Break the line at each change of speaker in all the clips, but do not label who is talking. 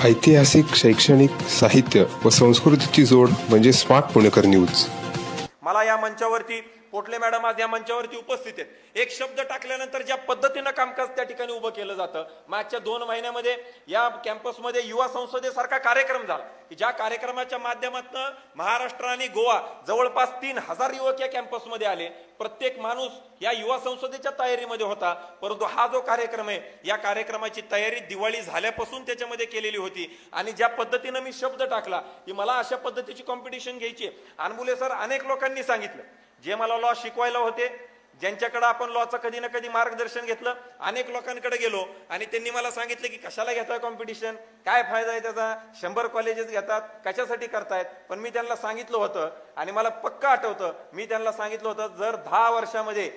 ऐतिहासिक, शैक्षणिक, साहित्य व संस्कृतीची जोड म्हणजे स्मार्ट पुणेकर न्यूज।
मला या मंचावरती पोटले मॅडम आज या मंचावरती उपस्थित आहेत। एक शब्द टाकल्यानंतर ज्या पद्धतीने कामकाज त्या ठिकाणी उभं केलं जातं, मागच्या 2 महिन्यामध्ये या कॅम्पसमध्ये युवा संसदेसारखा कार्यक्रम झाला की ज्या कार्यक्रमाच्या माध्यमातून महाराष्ट्र आणि गोवा जवळपास 3000 युवक या कॅम्पसमध्ये आले। प्रत्येक माणूस या युवा संसदेच्या तयारीमध्ये होता, परंतु हा जो कार्यक्रम आहे या कार्यक्रमाची तयारी दिवाळी झाल्यापासून त्याच्यामध्ये केलेली होती। आणि ज्या पद्धतीने मी शब्द टाकला की मला अशा पद्धतीची कॉम्पिटिशन घ्यायची आहे, अनबुले सर अनेक लोकांनी सांगितलं, जे मला लॉ शिकवायला होते, ज्यांच्याकडे आपण लॉचं कधी ना कधी मार्गदर्शन घेतलं, अनेक लोकांकडे गेलो आणि त्यांनी मला सांगितलं की कशाला घेताय कॉम्पिटिशन, काय फायदा आहे त्याचा, 100 कॉलेजेस घेतात, कशासाठी करतायत। पण मी त्यांना सांगितलं होतं आणि मला पक्का आठवतं, मी त्यांना सांगितलं होतं जर 10 वर्षामध्ये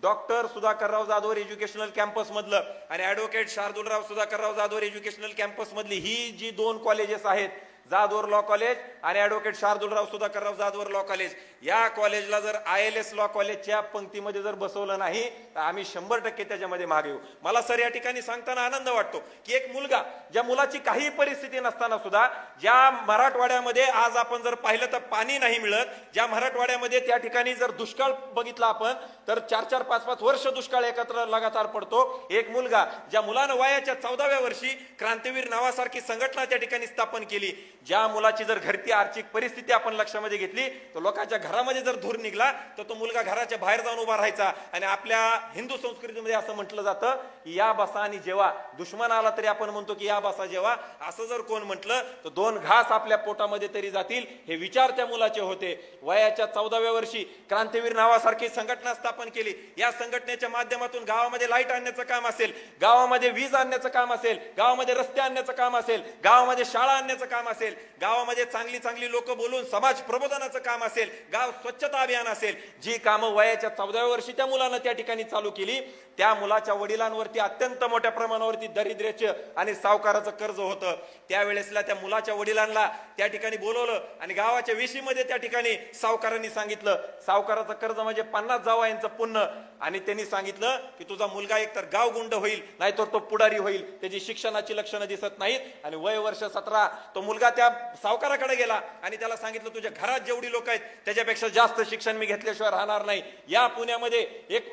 doctor Sudhakarrao Jadhavar educational campus मधलं आणि advocate Shardulrao Sudhakarrao Jadhavar educational campus मधली ही जी 2 कॉलेजेस आहेत, जाधवर लॉ कॉलेज आणि advocate Shardulrao Sudhakarrao Jadhavar law college, या कॉलेजला जर ILS लॉ कॉलेजच्या पंक्तीमध्ये जर बसवलं नाही तर आम्ही 100% त्याच्यामध्ये मागे येऊ। मला सर या ठिकाणी सांगताना आनंद वाटतो की एक मुलगा, ज्या मुलाची काही परिस्थिती नसताना सुद्धा, ज्या मराठवाड्यामध्ये आज आपण जर पाहिलं तर पाणी नाही मिळत, ज्या मराठवाड्यामध्ये त्या ठिकाणी जर दुष्काळ बघितला आपण तर 4-4, 5-5 वर्ष दुष्काळ एकत्र लगातार पडतो, एक मुलगा ज्या मुलानं वयाच्या 14व्या वर्षी क्रांतीवीर नावासारखी संघटना त्या ठिकाणी स्थापन केली, ज्या मुलाची जर घरची आर्थिक परिस्थिती आपण लक्षामध्ये घेतली तर लोकांच्या घरामध्ये जर धूर निघला तर तो मुलगा घराच्या बाहेर जाऊन उभा राहायचा। आणि आपल्या हिंदू संस्कृतीमध्ये असं म्हटलं जातं की या बसा आणि जेवा, दुश्मन आला तरी आपण म्हणतो की या बसा जेवा, असं जर कोण म्हटलं तर 2 घास आपल्या पोटामध्ये तरी जातील, हे विचार त्या मुलाचे होते। वयाच्या 14व्या वर्षी क्रांतीवीर नावासारखी संघटना स्थापन केली, या संघटनेच्या माध्यमातून गावामध्ये लाईट आणण्याचं काम असेल, गावामध्ये वीज आणण्याचं काम असेल, गावामध्ये रस्ते आणण्याचं काम असेल, गावामध्ये शाळा आणण्याचं काम असेल, गावामध्ये चांगली लोक बोलून समाज प्रबोधनाचं काम असेल, गाव स्वच्छता अभियान असेल, जी कामं वयाच्या 14व्या वर्षी त्या मुलानं त्या ठिकाणी चालू केली, त्या मुलाच्या वडिलांवरती अत्यंत मोठ्या प्रमाणावरती दारिद्र्याचं आणि सावकाराचं कर्ज होतं। त्यावेळेसला त्या मुलाच्या वडिलांना त्या ठिकाणी बोलवलं आणि गावाच्या वेशीमध्ये त्या ठिकाणी सावकारांनी सांगितलं, सावकाराचं कर्ज म्हणजे 50 जावयांचं पुण्य, आणि त्यांनी सांगितलं की तुझा मुलगा एकतर गावगुंड होईल नाहीतर तो पुढारी होईल, त्याची शिक्षणाची लक्षणं दिसत नाहीत। आणि वय वर्ष 17 तो मुलगा त्या सावकाराकडे गेला आणि त्याला सांगितलं तुझ्या घरात जेवढी लोक आहेत त्याच्यापेक्षा जास्त शिक्षण मी घेतल्याशिवाय राहणार नाही। या पुण्यामध्ये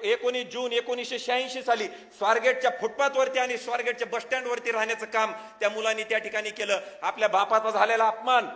19 जून 1986 साली स्वारगेटच्या फुटपाथवरती आणि स्वारगेटच्या बस स्टँडवरती राहण्याचं काम त्या मुलांनी त्या ठिकाणी केलं। आपल्या बापाचा झालेला अपमान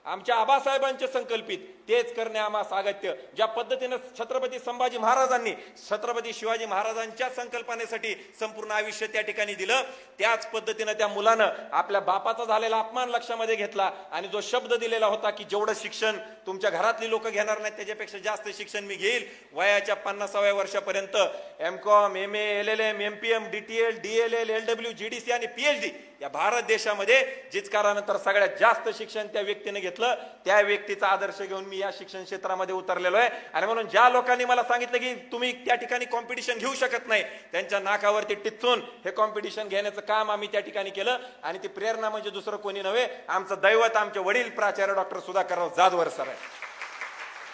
आमच्या आबासाहेबांचे संकल्पित तेच करणे आम्हा सागत्य, ज्या पद्धतीने छत्रपती संभाजी महाराजांनी छत्रपती शिवाजी महाराजांच्या संकल्पनेसाठी संपूर्ण आयुष्य त्या ठिकाणी दिलं, त्याच पद्धतीने त्या मुलानं आपल्या बापाचा झालेला अपमान लक्षामध्ये घेतला आणि जो शब्द दिलेला होता की जेवढं शिक्षण तुमच्या घरातली लोक घेणार नाहीत त्याच्यापेक्षा जास्त शिक्षण मी घेईल, वयाच्या 50व्या वर्षापर्यंत MCOM, MA, LLM, MPM, DTL, DLL, LW, GDC आणि PhD या भारत देशामध्ये जिचकारानंतर सगळ्यात जास्त शिक्षण त्या व्यक्तीने घेतलं, त्या व्यक्तीचा आदर्श घेऊन मी या शिक्षण क्षेत्रामध्ये उतरलेलो आहे। आणि म्हणून ज्या लोकांनी मला सांगितलं की तुम्ही त्या ठिकाणी कॉम्पिटिशन घेऊ शकत नाही, त्यांच्या नाकावरती टिच्चून हे कॉम्पिटिशन घेण्याचं काम आम्ही त्या ठिकाणी केलं। आणि ती प्रेरणा म्हणजे दुसरं कोणी नव्हे, आमचं दैवत आमचे वडील प्राचार्य डॉक्टर सुधाकरराव जाधवर सर आहे।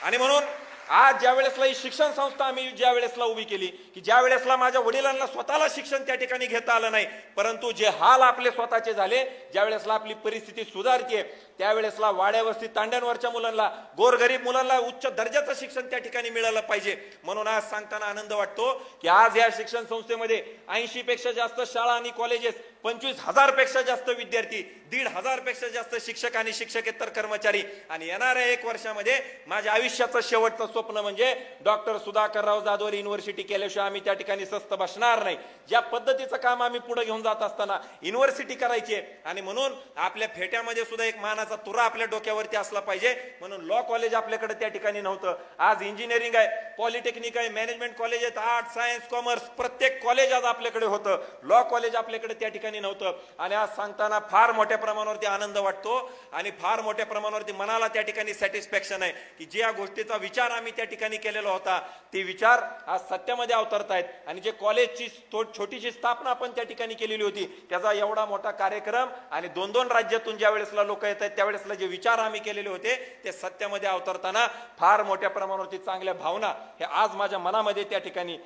आणि म्हणून आज ज्या वेळेसला ही शिक्षण संस्था आम्ही ज्या वेळेसला उभी केली की ज्या वेळेसला माझ्या वडिलांना स्वतःला शिक्षण त्या ठिकाणी घेता आलं नाही, परंतु जे हाल आपले स्वतःचे झाले, ज्या वेळेसला आपली परिस्थिती सुधारते त्यावेळेसला वाड्यावरती तांड्यांवरच्या मुलांना, गोरगरीब मुलांना उच्च दर्जाचं शिक्षण त्या ठिकाणी मिळालं पाहिजे। म्हणून आज सांगताना आनंद वाटतो की आज या शिक्षण संस्थेमध्ये 80 पेक्षा जास्त शाळा आणि कॉलेजेस, 25,000 पेक्षा जास्त विद्यार्थी, 1,500 पेक्षा जास्त शिक्षक आणि शिक्षकेतर कर्मचारी, आणि येणाऱ्या 1 वर्षामध्ये माझ्या आयुष्याचं शेवटचं स्वप्न म्हणजे डॉक्टर सुधाकरराव जाधवर युनिव्हर्सिटी केल्याशिवाय आम्ही त्या ठिकाणी स्वस्थ बसणार नाही। ज्या पद्धतीचं काम आम्ही पुढे घेऊन जात असताना युनिव्हर्सिटी करायची आणि म्हणून आपल्या फेट्यामध्ये सुद्धा एक मानाचा तुरा आपल्या डोक्यावरती असला पाहिजे, म्हणून लॉ कॉलेज आपल्याकडे त्या ठिकाणी नव्हतं। आज इंजिनिअरिंग आहे, पॉलिटेक्निक आहे, मॅनेजमेंट कॉलेज आहेत, आर्ट, सायन्स, कॉमर्स, प्रत्येक कॉलेज आज आपल्याकडे होतं, लॉ कॉलेज आपल्याकडे त्या ठिकाणी नव्हतं। आणि आज सांगताना फार मोठ्या प्रमाणावरती आनंद वाटतो आणि फार मोठ्या प्रमाणावरती मनाला त्या ठिकाणी सॅटिस्फॅक्शन आहे की ज्या गोष्टीचा विचार आम्ही त्या ठिकाणी केलेला होता ते विचार आज सत्यामध्ये अवतरतायत। आणि जे कॉलेजची छोटीशी स्थापना आपण त्या ठिकाणी केलेली होती त्याचा एवढा मोठा कार्यक्रम आणि 2-2 राज्यातून ज्या वेळेसला लोक येत आहेत त्यावेळेसला जे विचार आम्ही केलेले होते ते सत्यामध्ये अवतरताना फार मोठ्या प्रमाणावरती चांगल्या भावना हे आज माझ्या मनामध्ये त्या ठिकाणी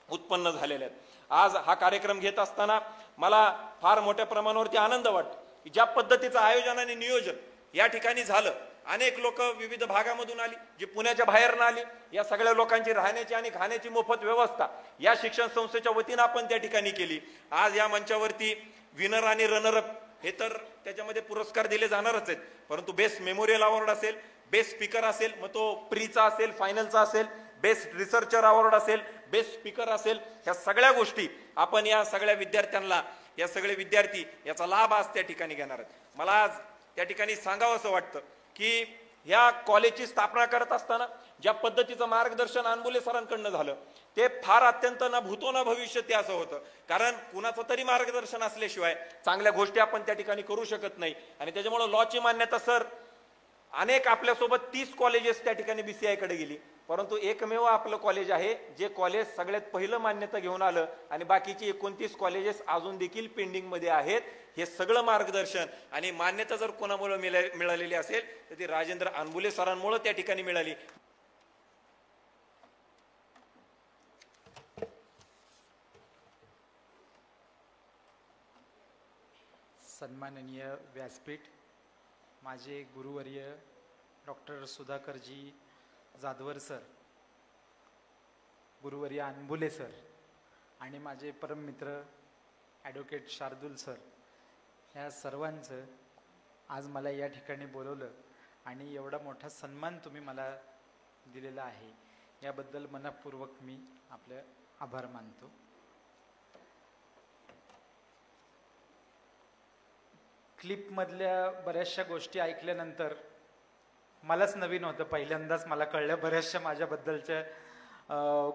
उत्पन्न झालेल्या आहेत। आज हा कार्यक्रम घेत असताना मला फार मोठ्या प्रमाणावरती आनंद वाटतो ज्या पद्धतीचं आयोजन आणि नियोजन या ठिकाणी झालं, अनेक लोक विविध भागामधून आली, जी पुण्याच्या बाहेरनं आली, या सगळ्या लोकांची राहण्याची आणि खाण्याची मोफत व्यवस्था या शिक्षण संस्थेच्या वतीनं आपण त्या ठिकाणी केली. आज या मंचावरती विनर आणि रनरअप हे तर त्याच्यामध्ये पुरस्कार दिले जाणारच आहेत, परंतु बेस्ट मेमोरियल अवॉर्ड असेल, बेस्ट स्पीकर असेल, मग तो प्रीचा असेल, फायनलचा असेल, बेस्ट रिसर्चर अवॉर्ड असेल, बेस्ट स्पीकर असेल, ह्या सगळ्या गोष्टी आपण या सगळ्या विद्यार्थ्यांना, या सगळे विद्यार्थी याचा लाभ आज त्या ठिकाणी घेणार आहेत. मला आज त्या ठिकाणी सांगावं असं वाटतं की ह्या कॉलेजची स्थापना करत असताना ज्या पद्धतीचं मार्गदर्शन अनबुले सरांकडनं झालं ते फार अत्यंत ना भूतो ना भविष्य ते असं होतं. कारण कुणाचं तरी मार्गदर्शन असल्याशिवाय चांगल्या गोष्टी आपण त्या ठिकाणी करू शकत नाही. आणि त्याच्यामुळे लॉची मान्यता सर अनेक आपल्यासोबत 30 कॉलेजेस त्या ठिकाणी BCI कडे गेली, परंतु एकमेव आपलं कॉलेज आहे जे कॉलेज सगळ्यात पहिलं मान्यता घेऊन आलं आणि बाकीची 29 कॉलेजेस अजून देखील पेंडिंग मध्ये आहेत. हे सगळं मार्गदर्शन आणि मान्यता जर कोणामुळे मिळालेली असेल तर ती राजेंद्र अनबुले सरांमुळे त्या ठिकाणी मिळाली.
सन्माननीय व्यासपीठ, माझे गुरुवर्य डॉक्टर सुधाकरजी जाधवर सर, गुरुवर्य अनबुले सर आणि माझे परममित्र ॲडव्होकेट शार्दूल सर, ह्या सर्वांचं आज मला या ठिकाणी बोलवलं आणि एवढा मोठा सन्मान तुम्ही मला दिलेला आहे, याबद्दल मनपूर्वक मी आपले आभार मानतो. क्लिपमधल्या बऱ्याचशा गोष्टी ऐकल्यानंतर मलाच नवीन होतं, पहिल्यांदाच मला कळल्या बऱ्याचशा माझ्याबद्दलच्या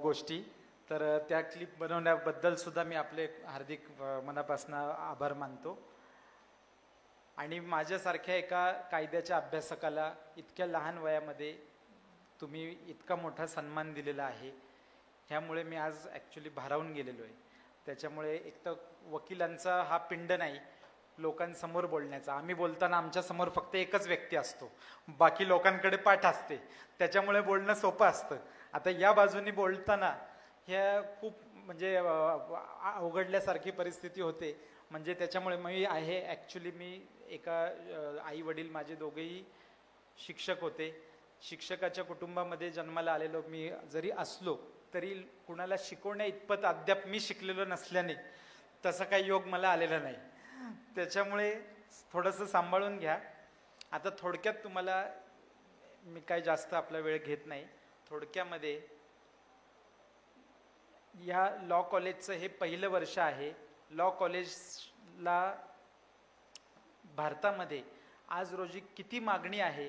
गोष्टी. तर त्या क्लिप बनवण्याबद्दल सुद्धा मी आपले हार्दिक मनापासून आभार मानतो. आणि माझ्यासारख्या एका कायद्याच्या अभ्यासकाला इतक्या लहान वयामध्ये तुम्ही इतका मोठा सन्मान दिलेला आहे, ह्यामुळे मी आज ॲक्च्युली भारावून गेलेलो आहे. त्याच्यामुळे एक तर वकिलांचा हा पिंड नाही लोकांसमोर बोलण्याचा, आम्ही बोलताना आमच्या समोर फक्त एकच व्यक्ती असतो, बाकी लोकांकडे पाठ असते, त्याच्यामुळे बोलणं सोपं असतं. आता या बाजूनी बोलताना ह्या खूप म्हणजे अवघडल्यासारखी परिस्थिती होते. म्हणजे त्याच्यामुळे मी आहे ॲक्च्युली मी एका आई वडील माझे दोघेही शिक्षक होते. शिक्षकाच्या कुटुंबामध्ये जन्माला आलेलो मी जरी असलो तरी कुणाला शिकवण्या इतपत अद्याप मी शिकलेलो नसल्याने तसा काही योग मला आलेला नाही. त्याच्यामुळे थोडंसं सांभाळून घ्या. आता थोडक्यात तुम्हाला मी काही जास्त आपला वेळ घेत नाही. थोडक्यामध्ये या लॉ कॉलेजचं हे पहिलं वर्ष आहे. लॉ कॉलेजला भारतामध्ये आज रोजी किती मागणी आहे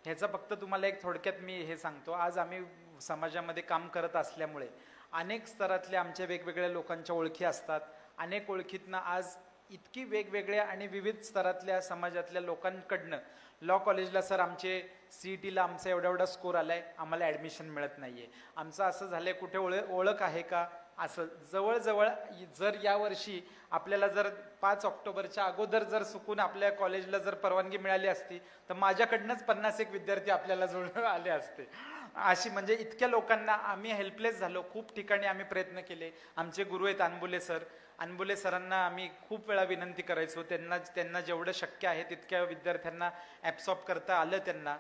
ह्याचा फक्त तुम्हाला एक थोडक्यात मी हे सांगतो. आज आम्ही समाजामध्ये काम करत असल्यामुळे अनेक स्तरातल्या आमच्या वेगवेगळ्या लोकांच्या ओळखी असतात. अनेक ओळखीतनं आज इतकी वेगवेगळ्या आणि विविध स्तरातल्या समाजातल्या लोकांकडनं लॉ कॉलेजला सर आमचे CETला आमचा एवढा स्कोर आलाय, आम्हाला ॲडमिशन मिळत नाहीये, आमचं असं झालंय, कुठे ओळख आहे का, असं जवळजवळ जर यावर्षी आपल्याला जर 5 ऑक्टोबरच्या अगोदर जर चुकून आपल्या कॉलेजला जर परवानगी मिळाली असती तर माझ्याकडनंच 51 विद्यार्थी आपल्याला जोडून आले असते. अशी म्हणजे इतक्या लोकांना आम्ही हेल्पलेस झालो. खूप ठिकाणी आम्ही प्रयत्न केले. आमचे गुरु आहेत अनबुले सर, अनबुले सरांना आम्ही खूप वेळा विनंती करायचो, त्यांना जेवढं शक्य आहे तितक्या विद्यार्थ्यांना ॲब्सॉर्ब करता आलं त्यांना,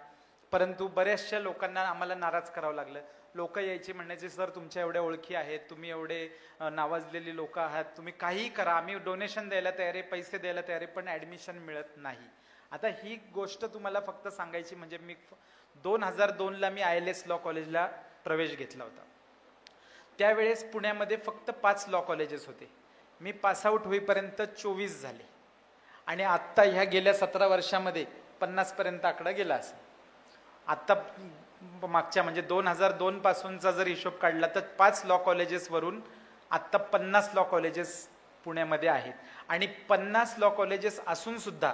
परंतु बऱ्याचशा लोकांना आम्हाला नाराज करावं लागलं. लोक यायचे म्हणायचे सर तुमच्या एवढ्या ओळखी आहेत, तुम्ही एवढे नावाजलेली लोक आहात, तुम्ही काहीही करा, आम्ही डोनेशन द्यायला तयार आहे, पैसे द्यायला तयार आहे, पण ॲडमिशन मिळत नाही. आता ही गोष्ट तुम्हाला फक्त सांगायची म्हणजे मी 2002ला मी ILS लॉ कॉलेजला प्रवेश घेतला होता. त्यावेळेस पुण्यामध्ये फक्त 5 लॉ कॉलेजेस होते. मी पासआउट होईपर्यंत 24 झाले आणि आत्ता ह्या गेल्या 17 वर्षामध्ये 50 पर्यंत आकडा गेला असेल. आत्ता मागच्या म्हणजे 2002 पासूनचा जर हिशोब काढला तर 5 लॉ कॉलेजेस वरून आत्ता 50 लॉ कॉलेजेस पुण्यामध्ये आहेत. आणि 50 लॉ कॉलेजेस असून सुद्धा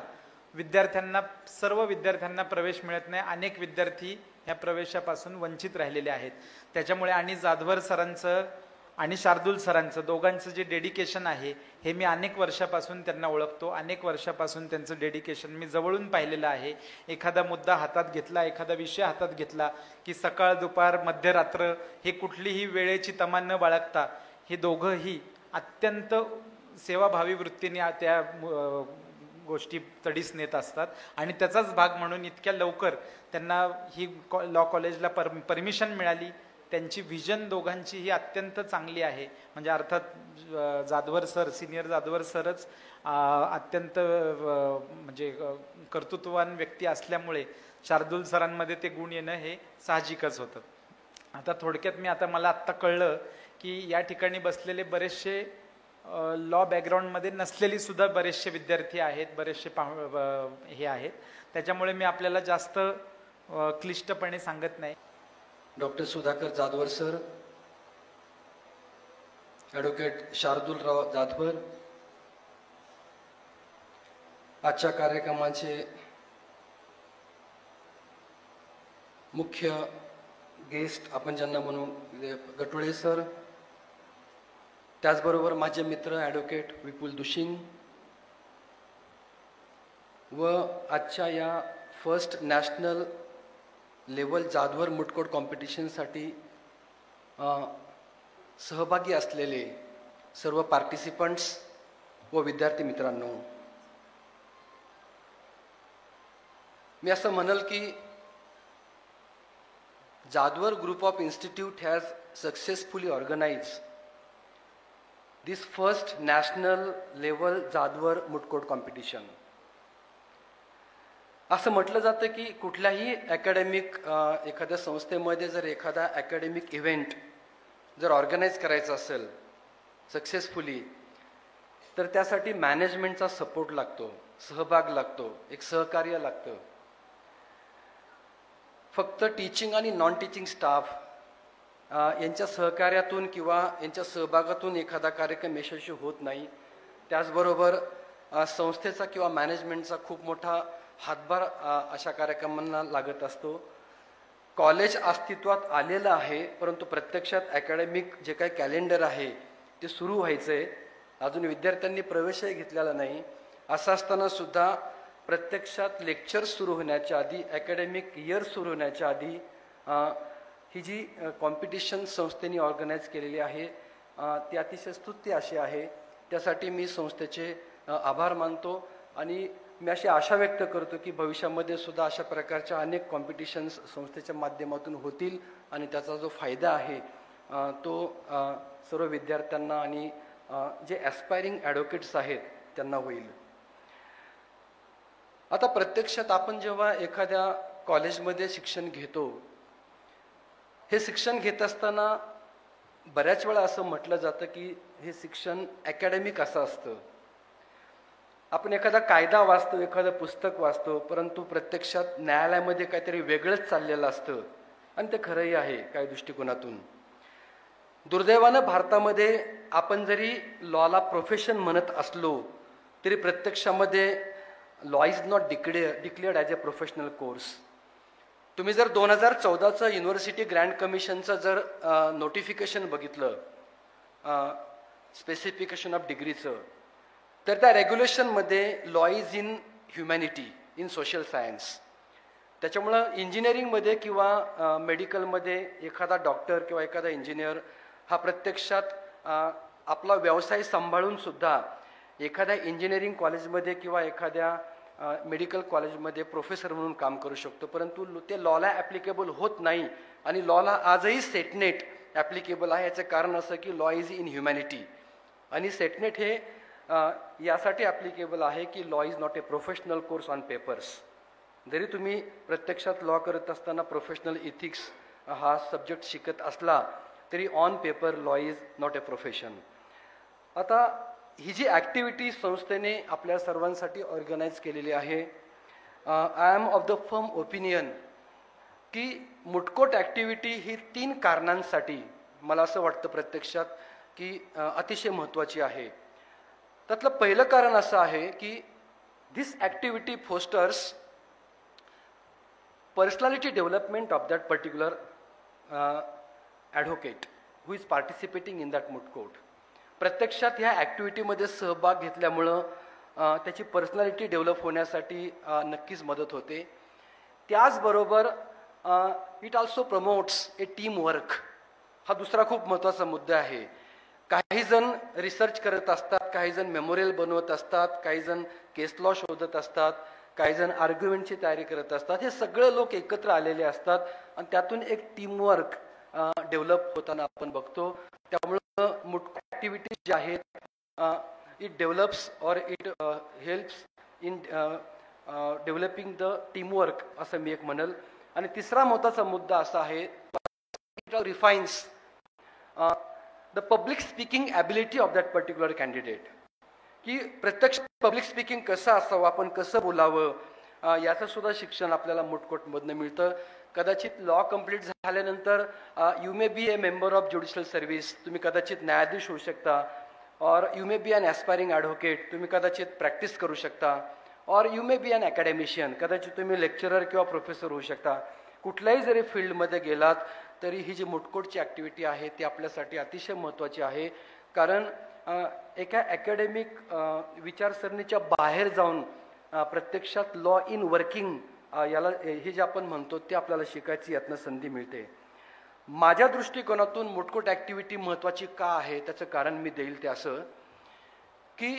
विद्यार्थ्यांना, सर्व विद्यार्थ्यांना प्रवेश मिळत नाही. अनेक विद्यार्थी ह्या प्रवेशापासून वंचित राहिलेले आहेत. त्याच्यामुळे आणि जाधवर सरांचं आणि शार्दूल सरांचं दोघांचं जे डेडिकेशन आहे हे मी अनेक वर्षापासून त्यांना ओळखतो. अनेक वर्षापासून त्यांचं डेडिकेशन मी जवळून पाहिलेलं आहे. एखादा मुद्दा हातात घेतला, एखादा विषय हातात घेतला की सकाळ दुपार मध्यरात्र हे कुठलीही वेळेची तमा न बाळगता हे दोघंही अत्यंत सेवाभावी वृत्तीने त्या गोष्टी तडीस नेत असतात आणि त्याचाच भाग म्हणून इतक्या लवकर त्यांना ही लॉ कॉलेजला परमिशन मिळाली. त्यांची व्हिजन दोघांची ही अत्यंत चांगली आहे. म्हणजे अर्थात जाधवर सर, सिनियर जाधवर सरच अत्यंत म्हणजे कर्तृत्ववान व्यक्ती असल्यामुळे शार्दूल सरांमध्ये ते गुण येणं हे साहजिकच होतं. आता थोडक्यात मला आत्ता कळलं की या ठिकाणी बसलेले बरेचसे लॉ बॅकग्राऊंडमध्ये नसलेली सुद्धा बरेचसे विद्यार्थी आहेत, बरेचसे हे आहेत. त्याच्यामुळे मी आपल्याला जास्त क्लिष्टपणे सांगत नाही.
Doctor Sudhakar Jadhavar sir, advocate Shardulrao Jadhavar, आजच्या कार्यक्रमाचे मुख्य गेस्ट आपण ज्यांना म्हणू, गटुळे सर, त्याचबरोबर माझे मित्र ॲडव्होकेट विपुल दुशिंग व आजच्या या फर्स्ट नॅशनल लेवल जाधवर मुटकोड कॉम्पिटिशनसाठी सहभागी असलेले सर्व पार्टिसिपंट्स व विद्यार्थी मित्रांनो, मी असं म्हणेल की Jadhavar group of institute has successfully organised this first national level Jadhavar moot court competition. असं म्हटलं जातं की कुठल्याही अकॅडमिक एखाद्या संस्थेमध्ये जर एखादा अकॅडमिक इव्हेंट जर ऑर्गनाईज करायचा असेल सक्सेसफुली, तर त्यासाठी मॅनेजमेंटचा सपोर्ट लागतो, सहभाग लागतो, एक सहकार्य लागतं. फक्त टीचिंग आणि नॉन टीचिंग स्टाफ यांच्या सहकार्यातून किंवा यांच्या सहभागातून एखादा कार्यक्रम यशस्वी होत नाही. त्याचबरोबर संस्थेचा किंवा मॅनेजमेंटचा खूप मोठा हातभार अशा कार्यक्रमांना लागत असतो. कॉलेज अस्तित्वात आलेलं आहे, परंतु प्रत्यक्षात अकॅडमिक जे काही कॅलेंडर आहे ते सुरू व्हायचंय, अजून विद्यार्थ्यांनी प्रवेशही घेतलेला नाही. असं असताना सुद्धा प्रत्यक्षात लेक्चर्स सुरू होण्याच्या आधी, अकॅडमिक इयर सुरू होण्याच्या आधी ही जी कॉम्पिटिशन संस्थेने ऑर्गनाईज केलेली आहे ती अतिशय स्तुत्य अशी आहे. त्यासाठी मी संस्थेचे आभार मानतो आणि मी अशी आशा व्यक्त करतो की भविष्यामध्ये सुद्धा अशा प्रकारच्या अनेक कॉम्पिटिशन्स संस्थेच्या माध्यमातून होतील आणि त्याचा जो फायदा आहे तो सर्व विद्यार्थ्यांना आणि जे ॲस्पायरिंग ॲडव्होकेट्स आहेत त्यांना होईल. आता प्रत्यक्षात आपण जेव्हा एखाद्या कॉलेजमध्ये शिक्षण घेतो, हे शिक्षण घेत असताना बऱ्याच वेळा असं म्हटलं जातं की हे शिक्षण अकॅडमिक असं असतं. आपण एखादा कायदा वाचतो, एखादं पुस्तक वाचतो, परंतु प्रत्यक्षात न्यायालयामध्ये काहीतरी वेगळंच चाललेलं असतं आणि ते खरंही आहे काही दृष्टिकोनातून. दुर्दैवानं भारतामध्ये आपण जरी लॉला प्रोफेशन म्हणत असलो तरी प्रत्यक्षामध्ये law is not declared as a professional course. तुम्ही जर 2014चं युनिव्हर्सिटी ग्रँड कमिशनचं जर नोटिफिकेशन बघितलं स्पेसिफिकेशन ऑफ डिग्रीचं, तर त्या रेग्युलेशनमध्ये law is in humanity, in social science. त्याच्यामुळं इंजिनिअरिंगमध्ये किंवा मेडिकलमध्ये एखादा डॉक्टर किंवा एखादा इंजिनियर हा प्रत्यक्षात आपला व्यवसाय सांभाळून सुद्धा एखाद्या इंजिनिअरिंग कॉलेजमध्ये किंवा एखाद्या मेडिकल कॉलेजमध्ये प्रोफेसर म्हणून काम करू शकतो, परंतु ते लॉला ॲप्लिकेबल होत नाही. आणि लॉला आजही सेटनेट ॲप्लिकेबल आहे. याचं कारण असं की लॉ इज इन ह्युमॅनिटी आणि सेटनेट हे यासाठी ॲप्लिकेबल आहे की law is not a professional course on papers. जरी तुम्ही प्रत्यक्षात लॉ करत असताना प्रोफेशनल इथिक्स हा सब्जेक्ट शिकत असला तरी on paper law is not a profession. आता ही जी ॲक्टिव्हिटी संस्थेने आपल्या सर्वांसाठी ऑर्गनाईज केलेली आहे, I am of the firm opinion की मुटकोट ॲक्टिव्हिटी ही 3 कारणांसाठी मला असं वाटतं प्रत्यक्षात की अतिशय महत्त्वाची आहे. त्यातलं पहिलं कारण असं आहे की this activity fosters personality development of that particular advocate who is participating in that moot court. प्रत्यक्षात ह्या ॲक्टिव्हिटीमध्ये सहभाग घेतल्यामुळं त्याची पर्सनॅलिटी डेव्हलप होण्यासाठी नक्कीच मदत होते. त्याचबरोबर it also promotes A team work. हा दुसरा खूप महत्त्वाचा मुद्दा आहे. काही जण रिसर्च करत असतात, काही जण मेमोरियल बनवत असतात, काही जण केस लॉ शोधत असतात, काही जण आर्ग्युमेंटची तयारी करत असतात. हे सगळे लोक एकत्र आलेले असतात आणि त्यातून एक टीमवर्क डेव्हलप होताना आपण बघतो. त्यामुळं मुटको ॲक्टिव्हिटीज जे आहेत it develops or it helps in developing the teamwork असं मी एक म्हणेल. आणि तिसरा महत्त्वाचा मुद्दा असा आहे, it refines the public speaking ability of that particular candidate. की प्रत्यक्ष पब्लिक स्पीकिंग कसं असावं, आपण कसं बोलावं, याचं सुद्धा शिक्षण आपल्याला मुटकोटमधनं मिळतं. कदाचित लॉ कम्प्लीट झाल्यानंतर you may be a member of judicial service, तुम्ही कदाचित न्यायाधीश होऊ शकता, और you may be an aspiring advocate, तुम्ही कदाचित प्रॅक्टिस करू शकता, और यू मे बी अन अकॅडेमिशियन, कदाचित तुम्ही लेक्चरर किंवा प्रोफेसर होऊ शकता. कुठल्याही जरी फील्डमध्ये गेलात तरी ही जी मुटकोटची ॲक्टिव्हिटी आहे ती आपल्यासाठी अतिशय महत्त्वाची आहे. कारण एका अकॅडेमिक विचारसरणीच्या बाहेर जाऊन प्रत्यक्षात लॉ इन वर्किंग याला हे जे आपण म्हणतो ते आपल्याला शिकायची यातनं संधी मिळते. माझ्या दृष्टिकोनातून मुटकोट ॲक्टिव्हिटी महत्त्वाची का आहे त्याचं कारण मी देईल ते असं की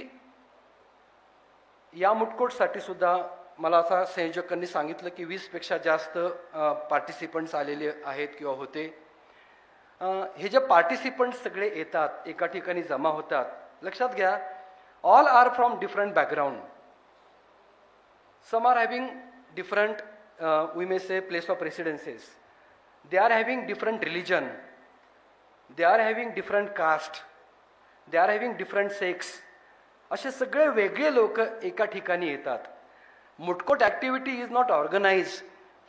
या मुटकोटसाठी सुद्धा मला असा संयोजकांनी सांगितलं की 20पेक्षा जास्त पार्टिसिपंट्स आलेले आहेत किंवा होते. हे जे पार्टिसिपंट्स सगळे येतात, एका ठिकाणी जमा होतात, लक्षात घ्या, all are from different background. Some are having different we may say place of residences, they are having different religion, they are having different caste, they are having different sex. असे सगळे वेगळे लोक एका ठिकाणी येतात. Moot court activity is not organise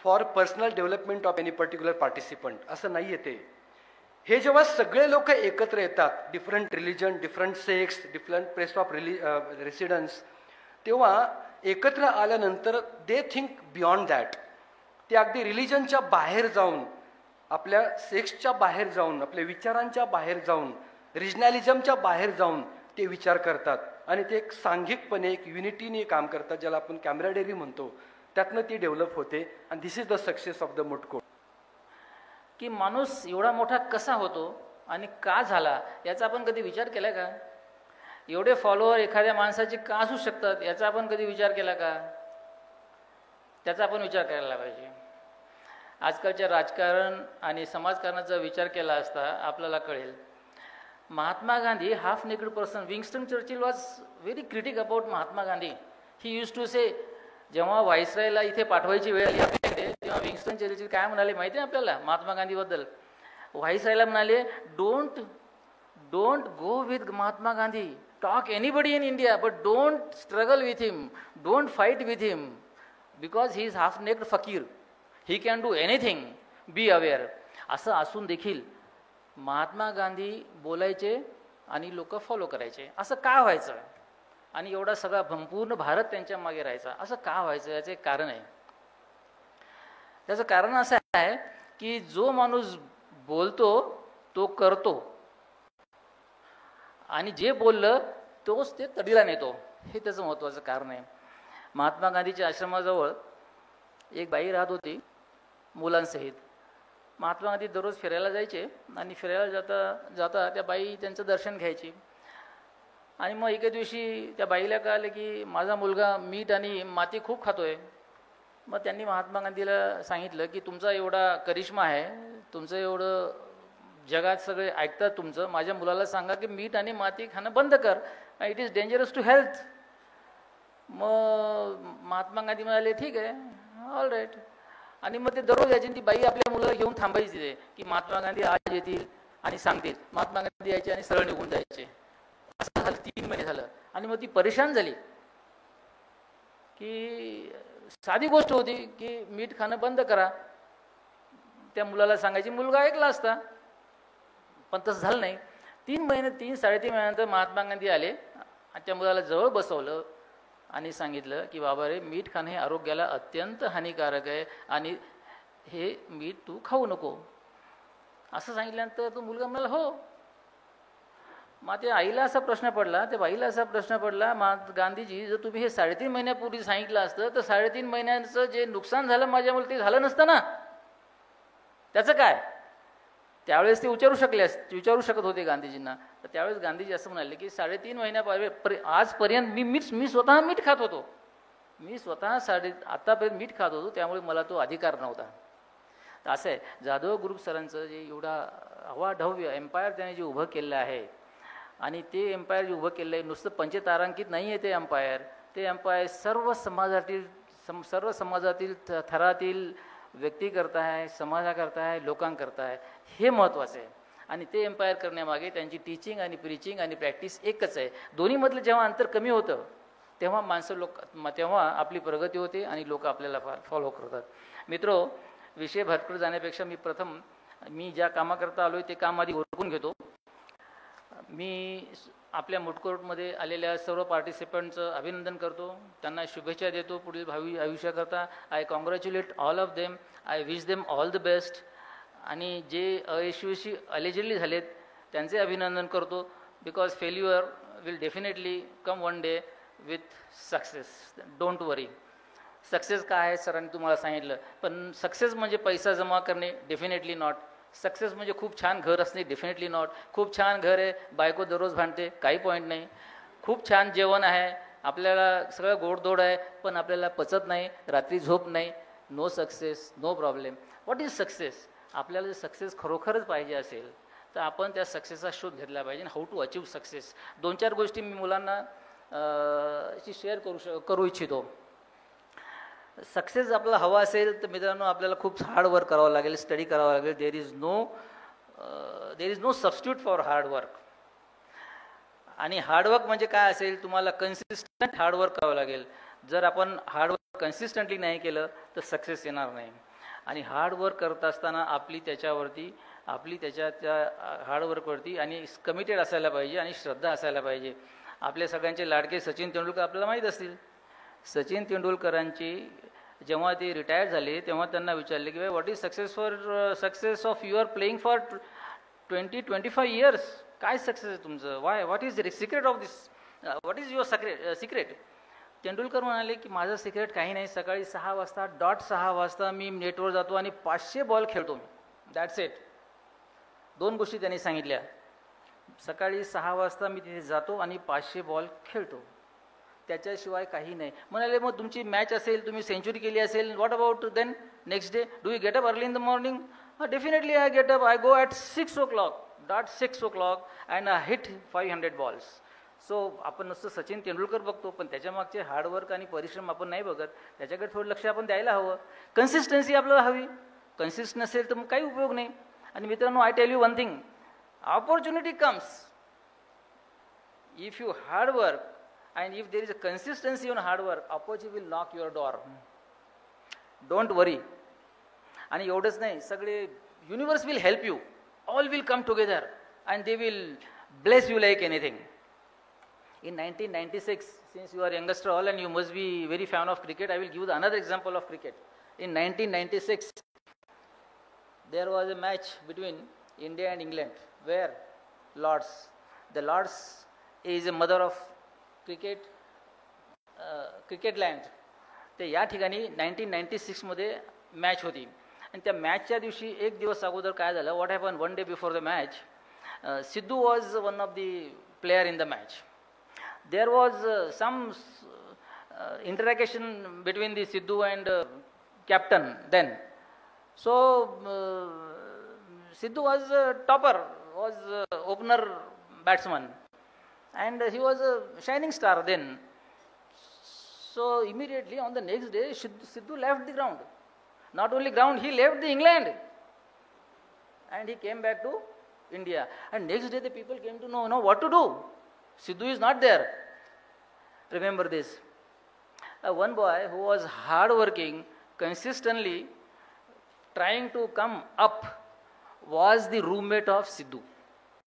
for personal development of any particular participant, असं नाही येते. हे जेव्हा सगळे लोक एकत्र येतात, different religion, different sex, different place of residence, तेव्हा एकत्र आल्यानंतर दे थिंक बियॉन्ड दॅट. ते अगदी रिलिजनच्या बाहेर जाऊन, आपल्या सेक्सच्या बाहेर जाऊन, आपल्या विचारांच्या बाहेर जाऊन, रिजनॅलिझमच्या बाहेर जाऊन ते विचार करतात आणि ते एक सांघिकपणे, एक युनिटीने काम करतात, ज्याला आपण कॅमराडेरी म्हणतो. त्यातनं ती डेव्हलप होते. आणि this is the success of the moot court.
की माणूस एवढा मोठा कसा होतो आणि का झाला याचा आपण कधी विचार केला का? एवढे फॉलोअर एखाद्या माणसाचे का असू शकतात याचा आपण कधी विचार केला का? त्याचा आपण विचार करायला पाहिजे. आजकालच्या राजकारण आणि समाजकारणाचा विचार केला असता आपल्याला कळेल. Mahatma Gandhi half naked person. Winston Churchill was very critic about Mahatma Gandhi. He use to say, जेव्हा व्हाईसरायला इथे पाठवायची वेळ आली आपल्याकडे तेव्हा विंस्टन चर्चिल काय म्हणाले माहिती आहे आपल्याला महात्मा गांधीबद्दल? व्हाईसरायला म्हणाले, don't go with Mahatma Gandhi, talk anybody in India but don't struggle with him, don't fight with him, because he is half naked फकीर, he can do anything, be aware. असं असून देखील महात्मा गांधी बोलायचे आणि लोक फॉलो करायचे. असं का व्हायचं? आणि एवढा सगळा संपूर्ण भारत त्यांच्या मागे राहायचा, असं का व्हायचं? याचं एक कारण आहे. त्याचं कारण असं आहे की जो माणूस बोलतो तो करतो आणि जे बोललं तोच ते तडीला नेतो. हे त्याचं महत्त्वाचं कारण आहे. महात्मा गांधीच्या आश्रमाजवळ एक बाई राहत होती मुलांसहित. महात्मा गांधी दररोज फिरायला जायचे आणि फिरायला जाता जाता त्या बाई त्यांचं दर्शन घ्यायची. आणि मग एके दिवशी त्या बाईला कळालं की माझा मुलगा मीठ आणि माती खूप खातोय. मग त्यांनी महात्मा गांधीला सांगितलं की तुमचा एवढा करिश्मा आहे, तुमचं एवढं जगात सगळे ऐकतात तुमचं, माझ्या मुलाला सांगा की मीठ आणि माती खाणं बंद कर, it is dangerous to health. मग महात्मा गांधी म्हणाले ठीक आहे, ऑल राईट. आणि मग ते दररोज यायचे. ती बाई आपल्या मुलाला घेऊन थांबायची तिथे की महात्मा गांधी आज येतील आणि सांगतील. महात्मा गांधी यायचे आणि सरळ निघून जायचे. असं झालं 3 महिने झालं. आणि मग ती परेशान झाली की साधी गोष्ट होती की मीठ खाणं बंद करा, त्या मुलाला सांगायची, मुलगा ऐकला असता, पण तसं झालं नाही. 3-3.5 महिन्यानंतर महात्मा गांधी आले आणि त्या मुलाला जवळ बसवलं आणि सांगितलं की बाबा रे, मीठ खाणं हे आरोग्याला अत्यंत हानिकारक आहे आणि हे मीठ तू खाऊ नको. असं सांगितल्यानंतर तो मुलगा म्हणाला हो. मग त्या आईला असा प्रश्न पडला, त्या बाईला असा प्रश्न पडला, गांधीजी जर तुम्ही हे 3.5 महिन्यापूर्वी सांगितलं असतं तर 3.5 महिन्यांचं जे नुकसान झालं माझ्यामुळे ते झालं नसतं ना, त्याचं काय? त्यावेळेस ते विचारू शकत होते गांधीजींना. तर त्यावेळेस गांधीजी असं म्हणाले की 3.5 महिन्यापूर्वी आजपर्यंत मी स्वतः मीठ खात होतो. मी स्वतः आतापर्यंत मीठ खात होतो, त्यामुळे मला तो अधिकार नव्हता. तर असं आहे, जाधव ग्रुप सरांचं जे एवढा अवाढव्य एम्पायर त्याने जे उभं केलं आहे, आणि ते एम्पायर जे उभं केलं आहे नुसतं पंचतारांकित नाही आहे. ते एम्पायर सर्व समाजातील थरातील व्यक्तीकरता आहे, समाजाकरता आहे, लोकांकरता आहे. हे महत्त्वाचं आहे. आणि ते एम्पायर करण्यामागे त्यांची टीचिंग आणि प्रीचिंग आणि प्रॅक्टिस एकच आहे. दोन्हीमधलं जेव्हा अंतर कमी होतं तेव्हा आपली प्रगती होते आणि लोक आपल्याला फॉलो करतात. मित्रो, विषय भरपूर जाण्यापेक्षा मी ज्या कामाकरता आलो आहे ते काम आधी ओळखून घेतो. मी आपल्या मुडकोर्टमध्ये आलेल्या सर्व पार्टिसिपंटचं अभिनंदन करतो, त्यांना शुभेच्छा देतो पुढील भावी आयुष्याकरता. I congratulate all of them, I wish them all the best. आणि जे अयशस्वी अलिजिडली झालेत त्यांचे अभिनंदन करतो, because failure will definitely come one day with success. Don't worry. Success काय आहे सरांनी तुम्हाला सांगितलं, पण सक्सेस म्हणजे पैसा जमा करणे? Definitely not. सक्सेस म्हणजे खूप छान घर असणे? Definitely not. खूप छान घर आहे, बायको दररोज भांडते, काही पॉईंट नाही. खूप छान जेवण आहे, आपल्याला सगळं गोडधोड आहे, पण आपल्याला पचत नाही, रात्री झोप नाही, no success, no problem. What is success? आपल्याला जर सक्सेस खरोखरच पाहिजे असेल तर आपण त्या सक्सेसचा शोध घेतला पाहिजे. How to achieve success. 2-4 गोष्टी मी मुलांना शेअर करू इच्छितो. सक्सेस आपल्याला हवा असेल तर मित्रांनो आपल्याला खूप हार्ड वर्क करावं लागेल, स्टडी करावं लागेल. There is no substitute for hard work. आणि हार्डवर्क म्हणजे काय असेल? तुम्हाला कन्सिस्टंट हार्डवर्क करावं लागेल. जर आपण हार्डवर्क कन्सिस्टंटली नाही केलं तर सक्सेस येणार नाही. आणि हार्डवर्क करत असताना आपली त्याच्या हार्डवर्कवरती आणि कमिटेड असायला पाहिजे आणि श्रद्धा असायला पाहिजे. आपल्या सगळ्यांचे लाडके सचिन तेंडुलकर आपल्याला माहीत असतील. सचिन तेंडुलकरांची जेव्हा ते रिटायर झाले तेव्हा त्यांना विचारले की what is success of your playing for 20-25 years. काय सक्सेस आहे तुमचं? What is the secret of this? What is your secret? Tendulkar म्हणाले की माझं सिक्रेट काही नाही, सकाळी 6 वाजता मी नेटवर जातो आणि 500 बॉल खेळतो मी. That's it. 2 गोष्टी त्यांनी सांगितल्या. सकाळी 6 वाजता मी तिथे जातो आणि 500 बॉल खेळतो, त्याच्याशिवाय काही नाही. म्हणाले मग तुमची मॅच असेल, तुम्ही सेंचुरी केली असेल, what about then next day? Do you get up early in the morning? Definitely I get up. I go at 6 o'clock, dot 6 o'clock and I hit 500 balls. So आपण नुसतं सचिन तेंडुलकर बघतो, पण त्याच्यामागचे हार्डवर्क आणि परिश्रम आपण नाही बघत. त्याच्याकडे थोडं लक्ष आपण द्यायला हवं. कन्सिस्टन्सी आपल्याला हवी. कन्सिस्टन्सी नसेल तर मग काही उपयोग नाही. आणि मित्रांनो, I tell you one thing, opportunity comes if you hard work, and if there is a consistency on hard work, opportunity will knock your door. Don't worry. आणि एवढंच नाही, सगळे universe will help you, all will come together and they will bless you like anything. In 1996, since you are youngster all and you must be very fan of cricket, I will give you another example of cricket. In 1996 there was a match between India and England, where the Lords is a mother of cricket land. ते या ठिकाणी 1996 मध्ये match होती. आणि त्या मॅचच्या दिवशी एक दिवस अगोदर काय झालं, what happen, one day before the match, Sidhu was one of the player in the match. There was some interaction between the Sidhu and captain then. So Sidhu was a topper, was opener batsman, and he was a shining star then. So immediately on the next day, Sidhu left the ground. Not only ground, he left the England, and he came back to India. And next day the people came to know what to do. Sidhu is not there. Remember this. One boy who was hard working, consistently trying to come up, was the roommate of Sidhu.